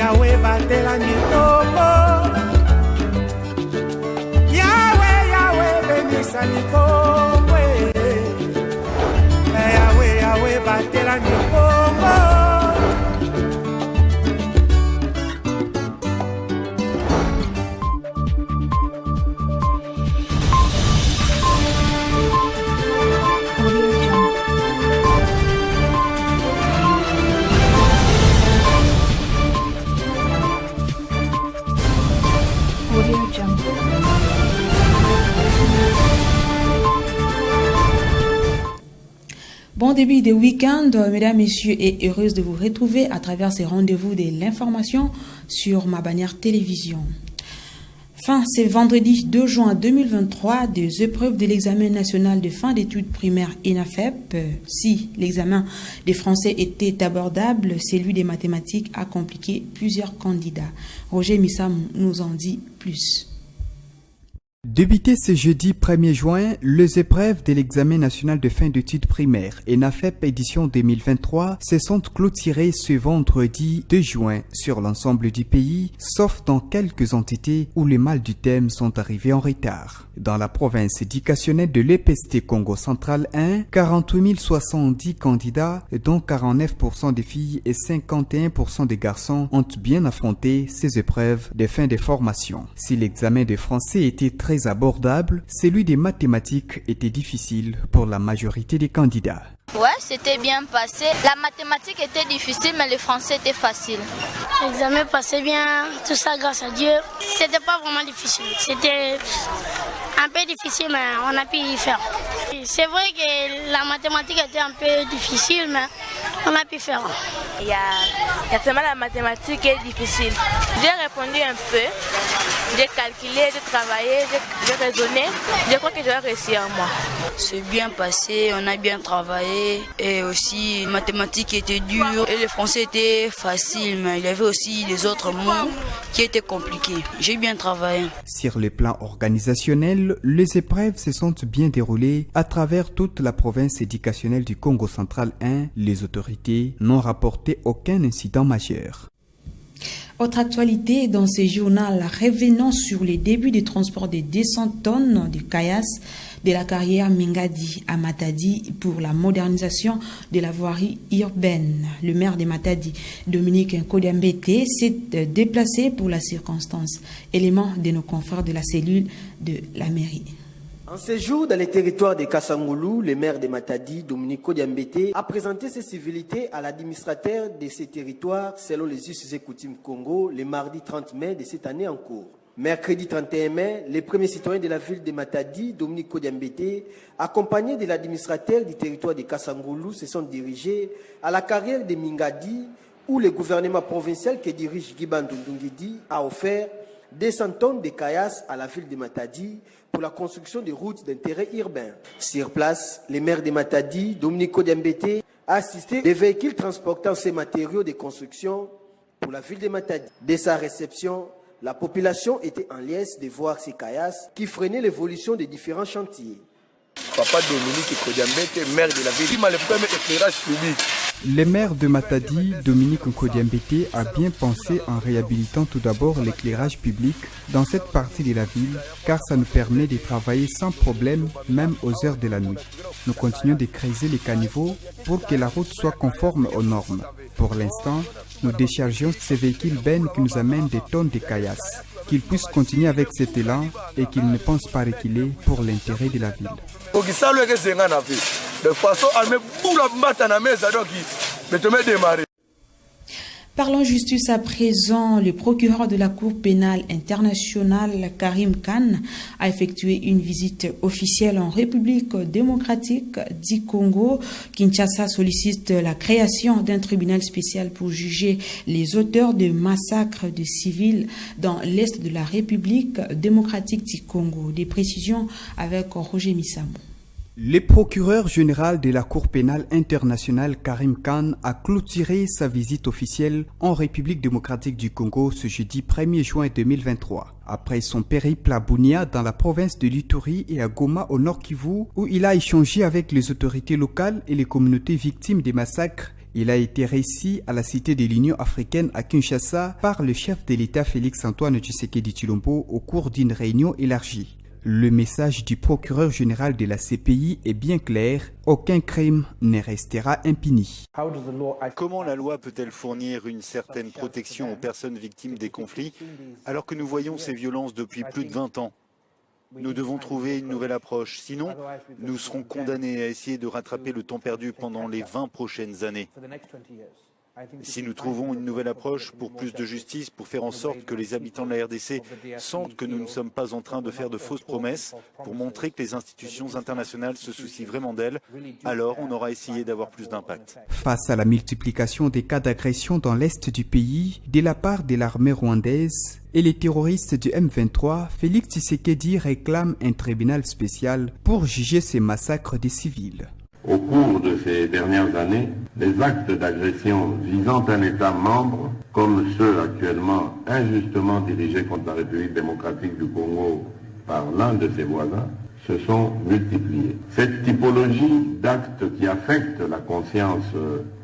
Yahweh batela ni Congo. Yahweh, Yahweh benisa ni Congo. Yahweh, Yahweh batela ni Congo. Bon début de week-end, mesdames, messieurs, et heureuse de vous retrouver à travers ces rendez-vous de l'information sur ma bannière télévision. Fin, c'est vendredi 2 juin 2023, des épreuves de l'examen national de fin d'études primaires ENAFEP. Si l'examen des français était abordable, celui des mathématiques a compliqué plusieurs candidats. Roger Missam nous en dit plus. Débuté ce jeudi 1er juin, les épreuves de l'examen national de fin d'études primaires ENAFEP édition 2023 se sont clôturées ce vendredi 2 juin sur l'ensemble du pays, sauf dans quelques entités où les mâles du thème sont arrivés en retard. Dans la province éducationnelle de l'EPST Congo Central 1, 48 070 candidats, dont 49% des filles et 51% des garçons, ont bien affronté ces épreuves de fin de formation. Si l'examen de français était très abordable, celui des mathématiques était difficile pour la majorité des candidats. Ouais, c'était bien passé. La mathématique était difficile, mais le français était facile. L'examen passait bien, tout ça grâce à Dieu. C'était pas vraiment difficile. C'était un peu difficile, mais on a pu y faire. C'est vrai que la mathématique était un peu difficile, mais on a pu faire. Il y a seulement la mathématique qui est difficile. J'ai répondu un peu, j'ai calculé, j'ai travaillé, j'ai raisonné. Je crois que je vais réussir moi. C'est bien passé, on a bien travaillé et aussi les mathématiques étaient dures et le français était facile, mais il y avait aussi les autres mots qui étaient compliqués. J'ai bien travaillé. Sur le plan organisationnel, les épreuves se sont bien déroulées à travers toute la province éducationnelle du Congo Central 1. Les autorités n'ont rapporté aucun incident majeur. Autre actualité dans ce journal, revenons sur les débuts du transport de 200 tonnes de caillasse de la carrière Mingadi à Matadi pour la modernisation de la voirie urbaine. Le maire de Matadi, Dominique Nkodiambete, s'est déplacé pour la circonstance. Élément de nos confrères de la cellule de la mairie. En séjour dans les territoires de Kassangoulou, le maire de Matadi, Dominique Nkodiambete, a présenté ses civilités à l'administrateur de ces territoires selon les us et coutumes Congo le mardi 30 mai de cette année en cours. Mercredi 31 mai, les premiers citoyens de la ville de Matadi, Dominique Nkodiambete, accompagnés de l'administrateur du territoire de Kassangoulou, se sont dirigés à la carrière de Mingadi, où le gouvernement provincial que dirige Guiban Ndungidi a offert 200 tonnes de caillasse à la ville de Matadi pour la construction de routes d'intérêt urbain. Sur place, le maire de Matadi, Dominique Nkodiambete, a assisté des véhicules transportant ces matériaux de construction pour la ville de Matadi. Dès sa réception, la population était en liesse de voir ces caillasses qui freinaient l'évolution des différents chantiers. Papa Dominique Nkodiambete, maire de la ville, il m'a le premier éclairage public. Le maire de Matadi, Dominique Nkodiambete, a bien pensé en réhabilitant tout d'abord l'éclairage public dans cette partie de la ville, car ça nous permet de travailler sans problème, même aux heures de la nuit. Nous continuons de creuser les caniveaux pour que la route soit conforme aux normes. Pour l'instant, nous déchargeons ces véhicules bennes qui nous amènent des tonnes de caillasses. Qu'ils puissent continuer avec cet élan et qu'ils ne pensent pas reculer pour l'intérêt de la ville. Parlons justice à présent. Le procureur de la Cour pénale internationale, Karim Khan, a effectué une visite officielle en République démocratique du Congo. Kinshasa sollicite la création d'un tribunal spécial pour juger les auteurs de massacres de civils dans l'est de la République démocratique du Congo. Des précisions avec Roger Missamo. Le procureur général de la Cour pénale internationale Karim Khan a clôturé sa visite officielle en République démocratique du Congo ce jeudi 1er juin 2023. Après son périple à Bunia dans la province de l'Ituri et à Goma au Nord Kivu, où il a échangé avec les autorités locales et les communautés victimes des massacres, Il a été reçu à la Cité de l'Union africaine à Kinshasa par le chef de l'État Félix-Antoine Tshisekedi Tshilombo au cours d'une réunion élargie. Le message du procureur général de la CPI est bien clair, aucun crime ne restera impuni. Comment la loi peut-elle fournir une certaine protection aux personnes victimes des conflits alors que nous voyons ces violences depuis plus de 20 ans ? Nous devons trouver une nouvelle approche, sinon nous serons condamnés à essayer de rattraper le temps perdu pendant les 20 prochaines années. Si nous trouvons une nouvelle approche pour plus de justice, pour faire en sorte que les habitants de la RDC sentent que nous ne sommes pas en train de faire de fausses promesses, pour montrer que les institutions internationales se soucient vraiment d'elles, alors on aura essayé d'avoir plus d'impact. Face à la multiplication des cas d'agression dans l'est du pays, de la part de l'armée rwandaise et les terroristes du M23, Félix Tshisekedi réclame un tribunal spécial pour juger ces massacres des civils. Au cours de ces dernières années, les actes d'agression visant un État membre, comme ceux actuellement injustement dirigés contre la République démocratique du Congo par l'un de ses voisins, se sont multipliés. Cette typologie d'actes qui affectent la conscience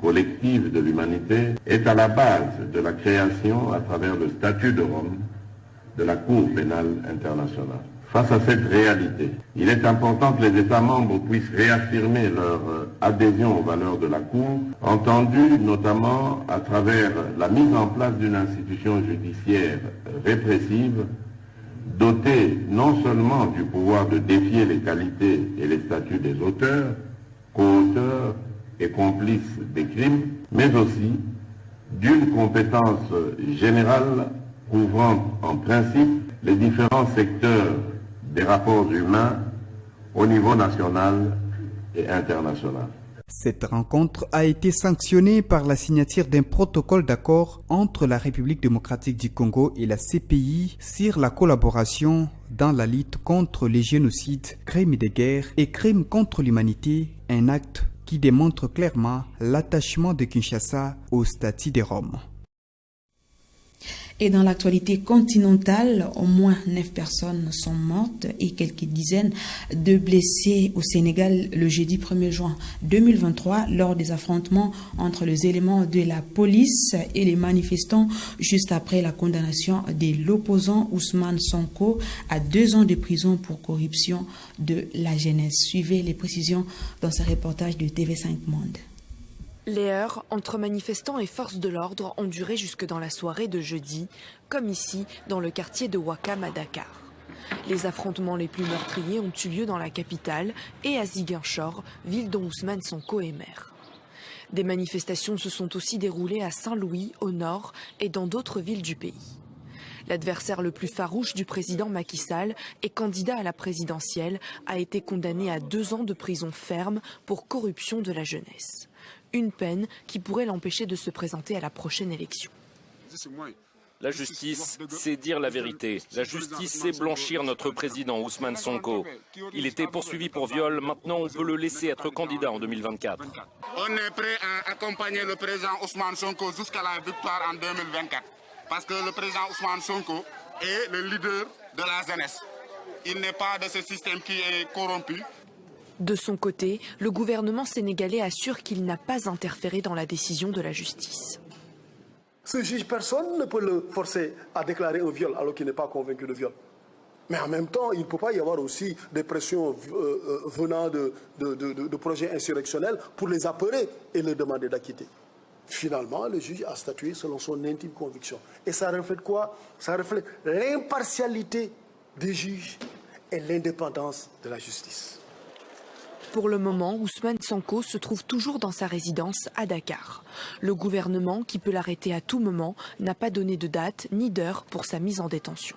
collective de l'humanité est à la base de la création, à travers le statut de Rome, de la Cour pénale internationale. Face à cette réalité, il est important que les États membres puissent réaffirmer leur adhésion aux valeurs de la Cour, entendues notamment à travers la mise en place d'une institution judiciaire répressive, dotée non seulement du pouvoir de défier les qualités et les statuts des auteurs, co-auteurs et complices des crimes, mais aussi d'une compétence générale couvrant en principe les différents secteurs des rapports humains au niveau national et international. Cette rencontre a été sanctionnée par la signature d'un protocole d'accord entre la République démocratique du Congo et la CPI sur la collaboration dans la lutte contre les génocides, crimes de guerre et crimes contre l'humanité, un acte qui démontre clairement l'attachement de Kinshasa au statut de Rome. Et dans l'actualité continentale, au moins 9 personnes sont mortes et quelques dizaines de blessés au Sénégal le jeudi 1er juin 2023 lors des affrontements entre les éléments de la police et les manifestants juste après la condamnation de l'opposant Ousmane Sonko à 2 ans de prison pour corruption de la jeunesse. Suivez les précisions dans ce reportage de TV5 Monde. Les heurts entre manifestants et forces de l'ordre ont duré jusque dans la soirée de jeudi, comme ici dans le quartier de Ouakam à Dakar. Les affrontements les plus meurtriers ont eu lieu dans la capitale et à Ziguinchor, ville dont Ousmane Sonko est maire. Des manifestations se sont aussi déroulées à Saint-Louis, au nord, et dans d'autres villes du pays. L'adversaire le plus farouche du président Macky Sall et candidat à la présidentielle a été condamné à 2 ans de prison ferme pour corruption de la jeunesse. Une peine qui pourrait l'empêcher de se présenter à la prochaine élection. La justice, c'est dire la vérité. La justice, c'est blanchir notre président Ousmane Sonko. Il était poursuivi pour viol, maintenant on peut le laisser être candidat en 2024. On est prêt à accompagner le président Ousmane Sonko jusqu'à la victoire en 2024. Parce que le président Ousmane Sonko est le leader de la jeunesse. Il n'est pas de ce système qui est corrompu. De son côté, le gouvernement sénégalais assure qu'il n'a pas interféré dans la décision de la justice. Ce juge, personne ne peut le forcer à déclarer un viol alors qu'il n'est pas convaincu de viol. Mais en même temps, il ne peut pas y avoir aussi des pressions venant de projets insurrectionnels pour les appeler et leur demander d'acquitter. Finalement, le juge a statué selon son intime conviction. Et ça reflète quoi? Ça reflète l'impartialité des juges et l'indépendance de la justice. Pour le moment, Ousmane Sonko se trouve toujours dans sa résidence à Dakar. Le gouvernement, qui peut l'arrêter à tout moment, n'a pas donné de date ni d'heure pour sa mise en détention.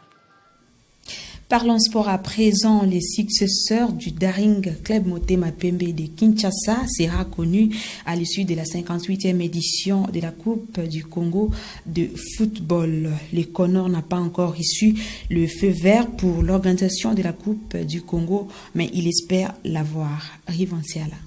Parlons sport à présent. Les successeurs du Daring Club Motema Pembe de Kinshasa sera connu à l'issue de la 58e édition de la Coupe du Congo de football. Le Conor n'a pas encore reçu le feu vert pour l'organisation de la Coupe du Congo, mais il espère l'avoir. Rivanciala.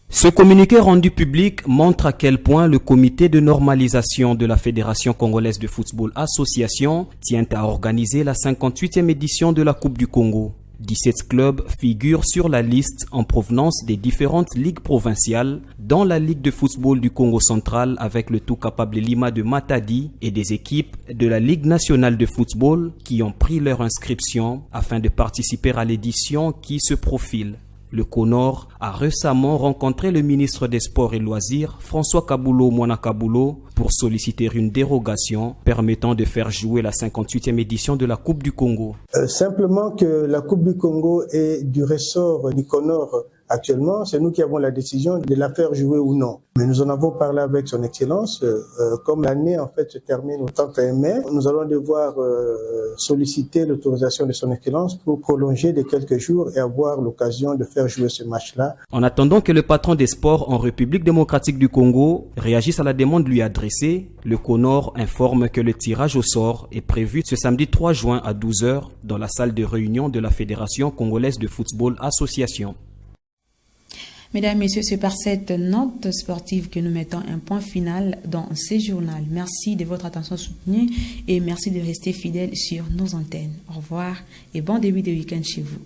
Ce communiqué rendu public montre à quel point le comité de normalisation de la Fédération congolaise de football association tient à organiser la 58e édition de la Coupe du Congo. 17 clubs figurent sur la liste en provenance des différentes ligues provinciales, dont la Ligue de football du Congo central avec le tout capable Lima de Matadi et des équipes de la Ligue nationale de football qui ont pris leur inscription afin de participer à l'édition qui se profile. Le CONOR a récemment rencontré le ministre des Sports et Loisirs, François Kabulo Mwanakabulo, pour solliciter une dérogation permettant de faire jouer la 58e édition de la Coupe du Congo. Simplement que la Coupe du Congo est du ressort du CONOR actuellement. C'est nous qui avons la décision de la faire jouer ou non. Mais nous en avons parlé avec son Excellence. Comme l'année en fait se termine au 31 mai, nous allons devoir solliciter l'autorisation de son Excellence pour prolonger de quelques jours et avoir l'occasion de faire jouer ce match-là. En attendant que le patron des sports en République démocratique du Congo réagisse à la demande lui adressée, le CONOR informe que le tirage au sort est prévu ce samedi 3 juin à 12h dans la salle de réunion de la Fédération congolaise de football association. Mesdames, Messieurs, c'est par cette note sportive que nous mettons un point final dans ce journal. Merci de votre attention soutenue et merci de rester fidèles sur nos antennes. Au revoir et bon début de week-end chez vous.